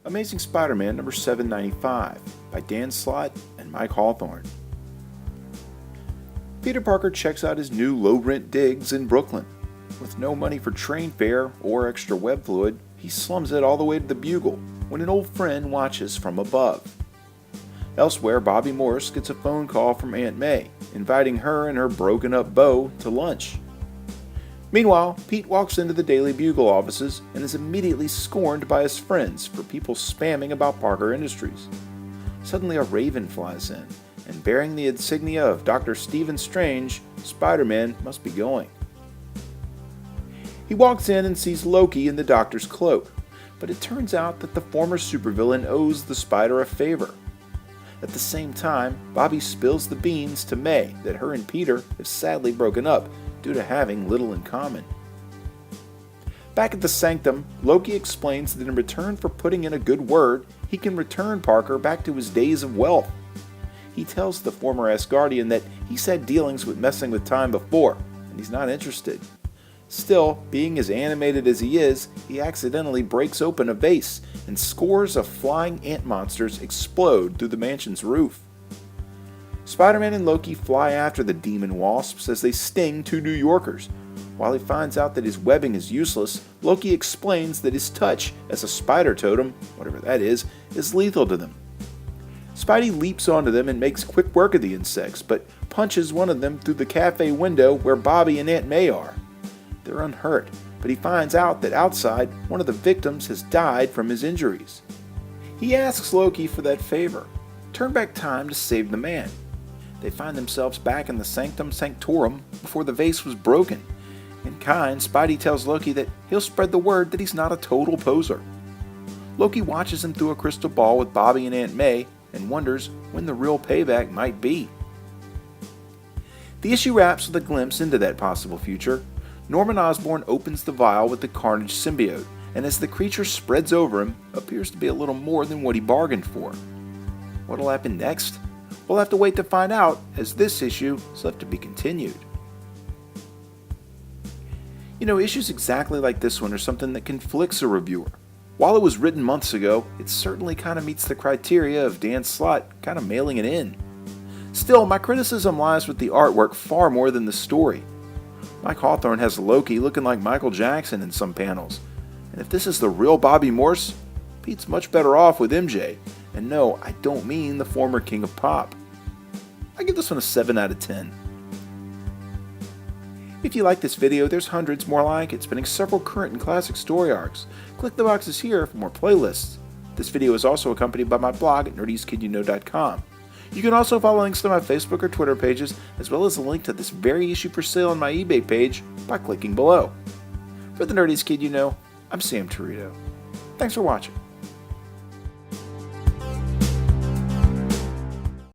Amazing Spider-Man number 795 by Dan Slott and Mike Hawthorne. Peter Parker checks out his new low-rent digs in Brooklyn. With no money for train fare or extra web fluid, he slums it all the way to the Bugle when an old friend watches from above. Elsewhere, Bobby Morse gets a phone call from Aunt May, inviting her and her broken-up beau to lunch. Meanwhile, Pete walks into the Daily Bugle offices and is immediately scorned by his friends for people spamming about Parker Industries. Suddenly a raven flies in, and bearing the insignia of Dr. Stephen Strange, Spider-Man must be going. He walks in and sees Loki in the Doctor's cloak, but it turns out that the former supervillain owes the Spider a favor. At the same time, Bobby spills the beans to May that her and Peter have sadly broken up due to having little in common. Back at the Sanctum, Loki explains that in return for putting in a good word, he can return Parker back to his days of wealth. He tells the former Asgardian that he's had dealings with messing with time before, and he's not interested. Still, being as animated as he is, he accidentally breaks open a vase, and scores of flying ant monsters explode through the mansion's roof. Spider-Man and Loki fly after the demon wasps as they sting two New Yorkers. While he finds out that his webbing is useless, Loki explains that his touch as a spider totem, whatever that is lethal to them. Spidey leaps onto them and makes quick work of the insects, but punches one of them through the cafe window where Bobby and Aunt May are. They're unhurt, but he finds out that outside, one of the victims has died from his injuries. He asks Loki for that favor. Turn back time to save the man. They find themselves back in the Sanctum Sanctorum before the vase was broken. In kind, Spidey tells Loki that he'll spread the word that he's not a total poser. Loki watches him through a crystal ball with Bobby and Aunt May and wonders when the real payback might be. The issue wraps with a glimpse into that possible future. Norman Osborn opens the vial with the Carnage symbiote, and as the creature spreads over him, appears to be a little more than what he bargained for. What'll happen next? We'll have to wait to find out, as this issue is left to be continued. You know, issues exactly like this one are something that conflicts a reviewer. While it was written months ago, it certainly kind of meets the criteria of Dan Slott kind of mailing it in. Still, my criticism lies with the artwork far more than the story. Mike Hawthorne has Loki looking like Michael Jackson in some panels, and if this is the real Bobby Morse, Pete's much better off with MJ. And no, I don't mean the former King of Pop. I give this one a 7 out of 10. If you like this video, there's hundreds more like it, spanning several current and classic story arcs. Click the boxes here for more playlists. This video is also accompanied by my blog at nerdieskidyouknow.com. You can also follow links to my Facebook or Twitter pages, as well as a link to this very issue for sale on my eBay page by clicking below. For the Nerdiest Kid You Know, I'm Sam Torito. Thanks for watching.